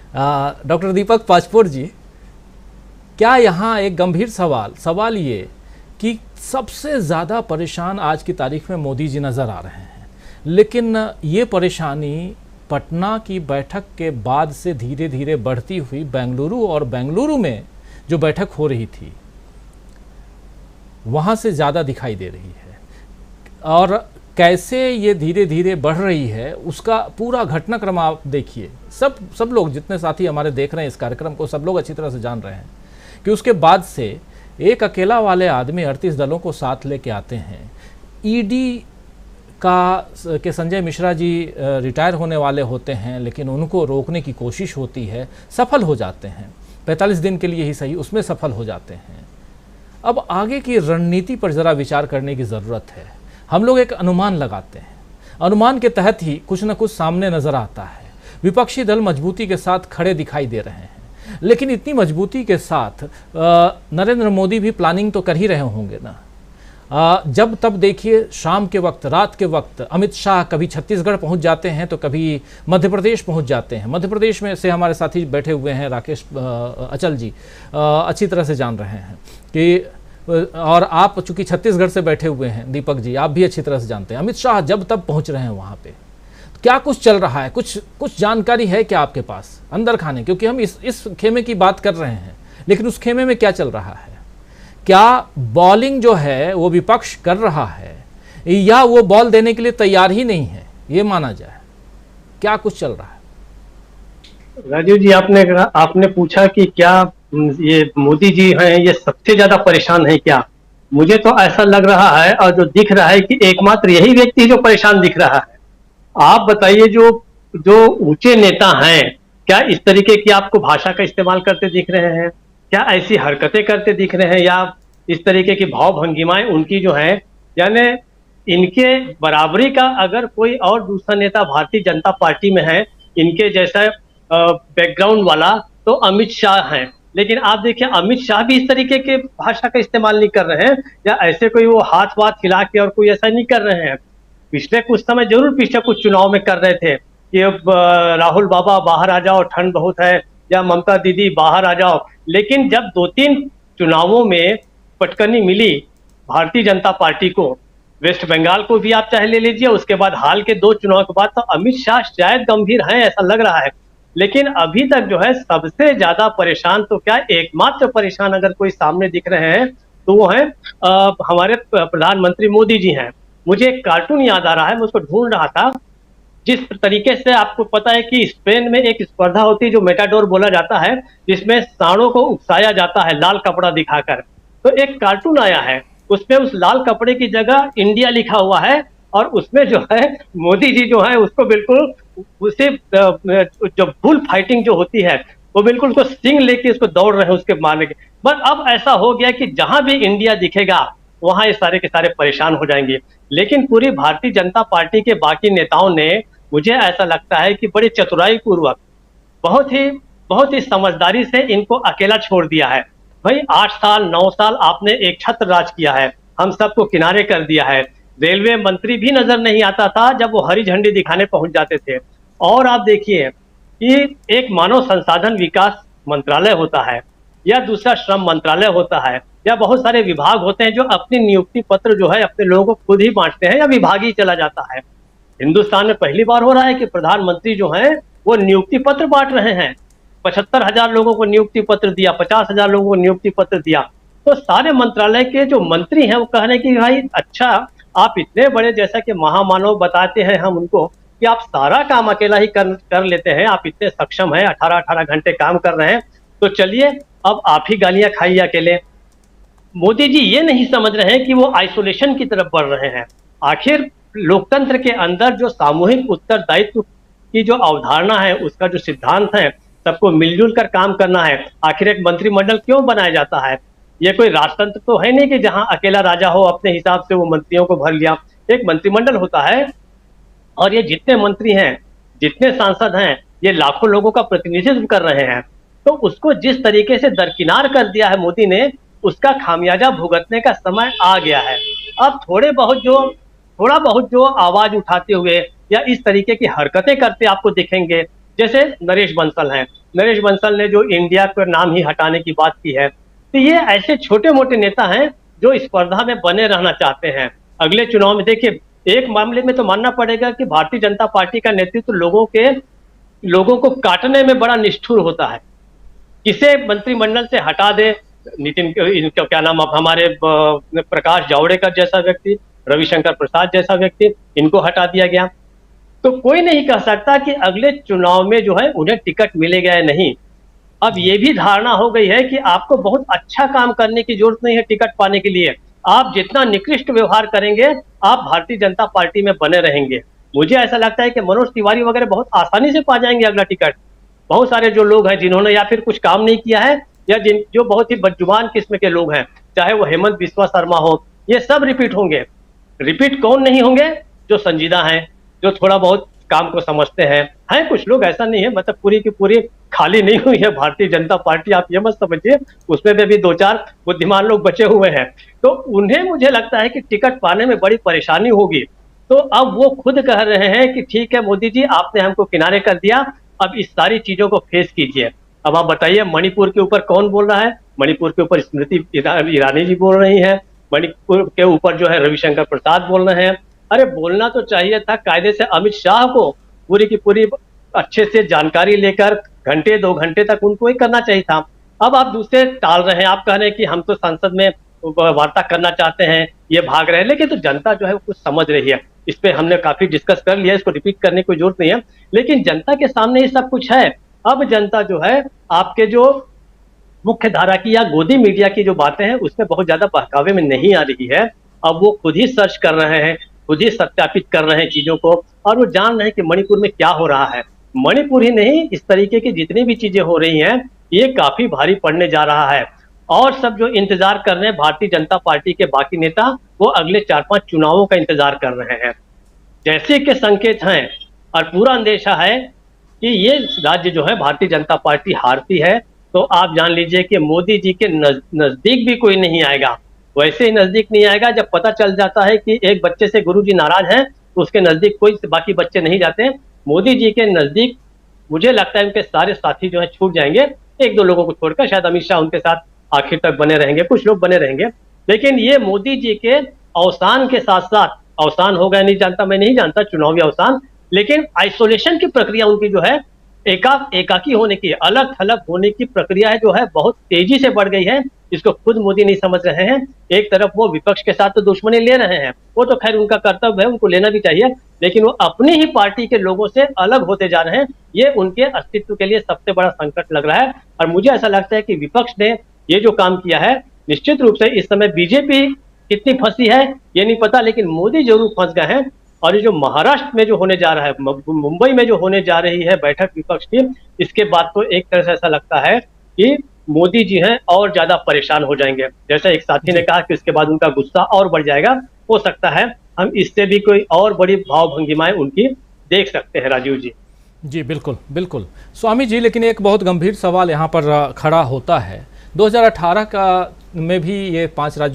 Doctor दीपक पाचपोर जी, क्या यहाँ एक गंभीर सवाल ये कि सबसे ज़्यादा परेशान आज की तारीख में मोदी जी नज़र आ रहे हैं, लेकिन ये परेशानी पटना की बैठक के बाद से धीरे धीरे बढ़ती हुई बेंगलुरु में जो बैठक हो रही थी वहाँ से ज़्यादा दिखाई दे रही है। और कैसे ये धीरे धीरे बढ़ रही है उसका पूरा घटनाक्रम आप देखिए। सब लोग, जितने साथी हमारे देख रहे हैं इस कार्यक्रम को, सब लोग अच्छी तरह से जान रहे हैं कि उसके बाद से एक अकेला वाले आदमी 38 दलों को साथ लेके आते हैं। ईडी के संजय मिश्रा जी रिटायर होने वाले होते हैं, लेकिन उनको रोकने की कोशिश होती है, सफल हो जाते हैं, 45 दिन के लिए ही सही, उसमें सफल हो जाते हैं। अब आगे की रणनीति पर ज़रा विचार करने की ज़रूरत है। हम लोग एक अनुमान लगाते हैं, अनुमान के तहत ही कुछ न कुछ सामने नज़र आता है। विपक्षी दल मजबूती के साथ खड़े दिखाई दे रहे हैं, लेकिन इतनी मजबूती के साथ नरेंद्र मोदी भी प्लानिंग तो कर ही रहे होंगे ना। जब तब देखिए, शाम के वक्त, रात के वक्त अमित शाह कभी छत्तीसगढ़ पहुंच जाते हैं तो कभी मध्य प्रदेश पहुंच जाते हैं। मध्य प्रदेश में से हमारे साथी बैठे हुए हैं, राकेश अचल जी अच्छी तरह से जान रहे हैं कि, और आप चूंकि छत्तीसगढ़ से बैठे हुए हैं दीपक जी, आप भी अच्छी तरह से जानते हैं अमित शाह जब तब पहुंच रहे हैं वहाँ पे। क्या कुछ चल रहा है, कुछ जानकारी है क्या आपके पास अंदर खाने? क्योंकि हम इस खेमे की बात कर रहे हैं, लेकिन उस खेमे में क्या चल रहा है? क्या बॉलिंग जो है वो विपक्ष कर रहा है, या वो बॉल देने के लिए तैयार ही नहीं है, ये माना जाए? क्या कुछ चल रहा है? राजीव जी, आपने पूछा कि क्या ये मोदी जी हैं, ये सबसे ज्यादा परेशान है क्या? मुझे तो ऐसा लग रहा है, और जो दिख रहा है, कि एकमात्र यही व्यक्ति जो परेशान दिख रहा है। आप बताइए, जो ऊंचे नेता हैं, क्या इस तरीके की आपको भाषा का इस्तेमाल करते दिख रहे हैं? क्या ऐसी हरकतें करते दिख रहे हैं, या इस तरीके की भाव भंगिमाएं उनकी जो है, यानी इनके बराबरी का अगर कोई और दूसरा नेता भारतीय जनता पार्टी में है इनके जैसा बैकग्राउंड वाला, तो अमित शाह हैं। लेकिन आप देखिए, अमित शाह भी इस तरीके के भाषा का इस्तेमाल नहीं कर रहे हैं, या ऐसे कोई वो हाथ वाथ हिला के और कोई ऐसा नहीं कर रहे हैं। पिछले कुछ समय जरूर पिछले कुछ चुनाव में कर रहे थे कि राहुल बाबा बाहर आ जाओ, ठंड बहुत है, या ममता दीदी बाहर आ जाओ। लेकिन जब 2-3 चुनावों में पटकनी मिली भारतीय जनता पार्टी को, वेस्ट बंगाल को भी आप चाहे ले लीजिए, उसके बाद हाल के 2 चुनाव के बाद, तो अमित शाह शायद गंभीर हैं ऐसा लग रहा है। लेकिन अभी तक जो है सबसे ज्यादा परेशान, तो क्या एकमात्र परेशान अगर कोई सामने दिख रहे हैं तो वो है हमारे प्रधानमंत्री मोदी जी हैं। मुझे एक कार्टून याद आ रहा है, मैं उसको ढूंढ रहा था। जिस तरीके से आपको पता है कि स्पेन में एक स्पर्धा होती है जो मेटाडोर बोला जाता है, जिसमें सांडों को उकसाया जाता है लाल कपड़ा दिखाकर। तो एक कार्टून आया है, उसमें उस लाल कपड़े की जगह इंडिया लिखा हुआ है, और उसमें जो है मोदी जी जो है उसको बिल्कुल उसे जो बुल फाइटिंग जो होती है, वो बिल्कुल उसको सिंग लेके उसको दौड़ रहे हैं उसके मारने के। बस अब ऐसा हो गया कि जहां भी इंडिया दिखेगा वहां ये सारे के सारे परेशान हो जाएंगे। लेकिन पूरी भारतीय जनता पार्टी के बाकी नेताओं ने, मुझे ऐसा लगता है कि बड़ी चतुराई पूर्वक, बहुत ही समझदारी से इनको अकेला छोड़ दिया है। भाई 8 साल 9 साल आपने एक छत्र राज किया है, हम सबको किनारे कर दिया है। रेलवे मंत्री भी नजर नहीं आता था जब वो हरी झंडी दिखाने पहुंच जाते थे। और आप देखिए कि एक मानव संसाधन विकास मंत्रालय होता है, या दूसरा श्रम मंत्रालय होता है, या बहुत सारे विभाग होते हैं जो अपनी नियुक्ति पत्र जो है अपने लोगों को खुद ही बांटते हैं, या विभाग ही चला जाता है। हिंदुस्तान में पहली बार हो रहा है कि प्रधानमंत्री जो हैं वो नियुक्ति पत्र बांट रहे हैं। 75,000 लोगों को नियुक्ति पत्र दिया, 50,000 लोगों को नियुक्ति पत्र दिया। तो सारे मंत्रालय के जो मंत्री हैं वो कह रहे हैं कि भाई अच्छा, आप इतने बड़े जैसा कि महामानव बताते हैं हम उनको कि आप सारा काम अकेला ही कर लेते हैं, आप इतने सक्षम हैं, 18-18 घंटे काम कर रहे हैं, तो चलिए अब आप ही गालियां खाइए अकेले। मोदी जी ये नहीं समझ रहे हैं कि वो आइसोलेशन की तरफ बढ़ रहे हैं। आखिर लोकतंत्र के अंदर जो सामूहिक उत्तरदायित्व की जो अवधारणा है, उसका जो सिद्धांत है, सबको मिलजुल कर काम करना है। आखिर एक मंत्रिमंडल क्यों बनाया जाता है? ये कोई राजतंत्र तो है नहीं कि जहां अकेला राजा हो, अपने हिसाब से वो मंत्रियों को भर लिया। एक मंत्रिमंडल होता है, और ये जितने मंत्री हैं, जितने सांसद हैं, ये लाखों लोगों का प्रतिनिधित्व कर रहे हैं। तो उसको जिस तरीके से दरकिनार कर दिया है मोदी ने, उसका खामियाजा भुगतने का समय आ गया है। अब थोड़ा बहुत जो आवाज उठाते हुए या इस तरीके की हरकतें करते आपको दिखेंगे, जैसे नरेश बंसल हैं, नरेश बंसल ने जो इंडिया का नाम ही हटाने की बात की है, तो ये ऐसे छोटे मोटे नेता हैं जो स्पर्धा में बने रहना चाहते हैं। अगले चुनाव में देखिए, एक मामले में तो मानना पड़ेगा कि भारतीय जनता पार्टी का नेतृत्व लोगों को काटने में बड़ा निष्ठुर होता है। किसे मंत्रिमंडल से हटा दे, इनका क्या नाम, अब हमारे प्रकाश जावड़ेकर जैसा व्यक्ति, रविशंकर प्रसाद जैसा व्यक्ति, इनको हटा दिया गया। तो कोई नहीं कह सकता कि अगले चुनाव में जो है उन्हें टिकट मिलेगा या नहीं। अब ये भी धारणा हो गई है कि आपको बहुत अच्छा काम करने की जरूरत नहीं है टिकट पाने के लिए। आप जितना निकृष्ट व्यवहार करेंगे, आप भारतीय जनता पार्टी में बने रहेंगे। मुझे ऐसा लगता है कि मनोज तिवारी वगैरह बहुत आसानी से पा जाएंगे अगला टिकट। बहुत सारे जो लोग हैं जिन्होंने या फिर कुछ काम नहीं किया है, या जो बहुत ही बदजुबान किस्म के लोग हैं, चाहे वो हेमंत बिस्वा शर्मा हो, ये सब रिपीट होंगे। रिपीट कौन नहीं होंगे? जो संजीदा हैं, जो थोड़ा बहुत काम को समझते हैं कुछ लोग, ऐसा नहीं है, मतलब पूरी की पूरी खाली नहीं हुई है भारतीय जनता पार्टी, आप ये मत समझिए। उसमें भी दो चार बुद्धिमान लोग बचे हुए हैं, तो उन्हें मुझे लगता है कि टिकट पाने में बड़ी परेशानी होगी। तो अब वो खुद कह रहे हैं कि ठीक है मोदी जी, आपने हमको किनारे कर दिया, अब इस सारी चीजों को फेस कीजिए। अब आप बताइए, मणिपुर के ऊपर कौन बोल रहा है? मणिपुर के ऊपर स्मृति ईरानी जी बोल रही है, मणिपुर के ऊपर जो है रविशंकर प्रसाद बोल रहे हैं। अरे बोलना तो चाहिए था कायदे से अमित शाह को, पूरी की पूरी अच्छे से जानकारी लेकर घंटे 2 घंटे तक उनको ही करना चाहिए था। अब आप दूसरे टाल रहे हैं, आप कह रहे हैं कि हम तो संसद में वार्ता करना चाहते हैं, ये भाग रहे हैं, लेकिन तो जनता जो है वो कुछ समझ रही है। इस पे हमने काफी डिस्कस कर लिया, इसको रिपीट करने की जरूरत नहीं है, लेकिन जनता के सामने ये सब कुछ है। अब जनता जो है आपके जो मुख्य धारा की या गोदी मीडिया की जो बातें हैं उसमें बहुत ज्यादा बहकावे में नहीं आ रही है। अब वो खुद ही सर्च कर रहे हैं, खुद ही सत्यापित कर रहे हैं चीजों को, और वो जान रहे हैं कि मणिपुर में क्या हो रहा है। मणिपुर ही नहीं, इस तरीके की जितनी भी चीजें हो रही हैं ये काफी भारी पड़ने जा रहा है। और सब जो इंतजार कर रहे हैं भारतीय जनता पार्टी के बाकी नेता, वो अगले 4-5 चुनावों का इंतजार कर रहे हैं। जैसे के संकेत हैं और पूरा अंदेशा है कि ये राज्य जो है भारतीय जनता पार्टी हारती है, तो आप जान लीजिए कि मोदी जी के नजदीक भी कोई नहीं आएगा। वैसे ही नजदीक नहीं आएगा जब पता चल जाता है कि एक बच्चे से गुरुजी नाराज हैं, तो उसके नजदीक कोई बाकी बच्चे नहीं जाते। मोदी जी के नजदीक मुझे लगता है उनके सारे साथी जो है छूट जाएंगे, 1-2 लोगों को छोड़कर। शायद अमित शाह उनके साथ आखिर तक बने रहेंगे, कुछ लोग बने रहेंगे, लेकिन ये मोदी जी के अवसान के साथ साथ, अवसान हो गया नहीं जानता, मैं नहीं जानता चुनावी अवसान, लेकिन आइसोलेशन की प्रक्रिया उनकी जो है, एकाकी होने की, अलग थलग होने की प्रक्रिया है जो है बहुत तेजी से बढ़ गई है। इसको खुद मोदी नहीं समझ रहे हैं। एक तरफ वो विपक्ष के साथ तो दुश्मनी ले रहे हैं, वो तो खैर उनका कर्तव्य है, उनको लेना भी चाहिए, लेकिन वो अपनी ही पार्टी के लोगों से अलग होते जा रहे हैं। ये उनके अस्तित्व के लिए सबसे बड़ा संकट लग रहा है। और मुझे ऐसा लगता है कि विपक्ष ने ये जो काम किया है, निश्चित रूप से इस समय बीजेपी कितनी फंसी है ये नहीं पता, लेकिन मोदी जरूर फंस गए हैं। और ये जो महाराष्ट्र में जो होने जा रहा है, मुंबई में जो होने जा रही है बैठक विपक्ष की, इसके बाद तो एक तरह से ऐसा लगता है कि मोदी जी हैं और ज्यादा परेशान हो जाएंगे। जैसा एक साथी ने कहा कि इसके बाद उनका गुस्सा और बढ़ जाएगा। हो सकता है हम इससे भी कोई और बड़ी भाव भंगिमाएं उनकी देख सकते हैं। राजीव जी। जी बिल्कुल बिल्कुल स्वामी जी, लेकिन एक बहुत गंभीर सवाल यहाँ पर खड़ा होता है। 2018 में भी ये 5 राज्यों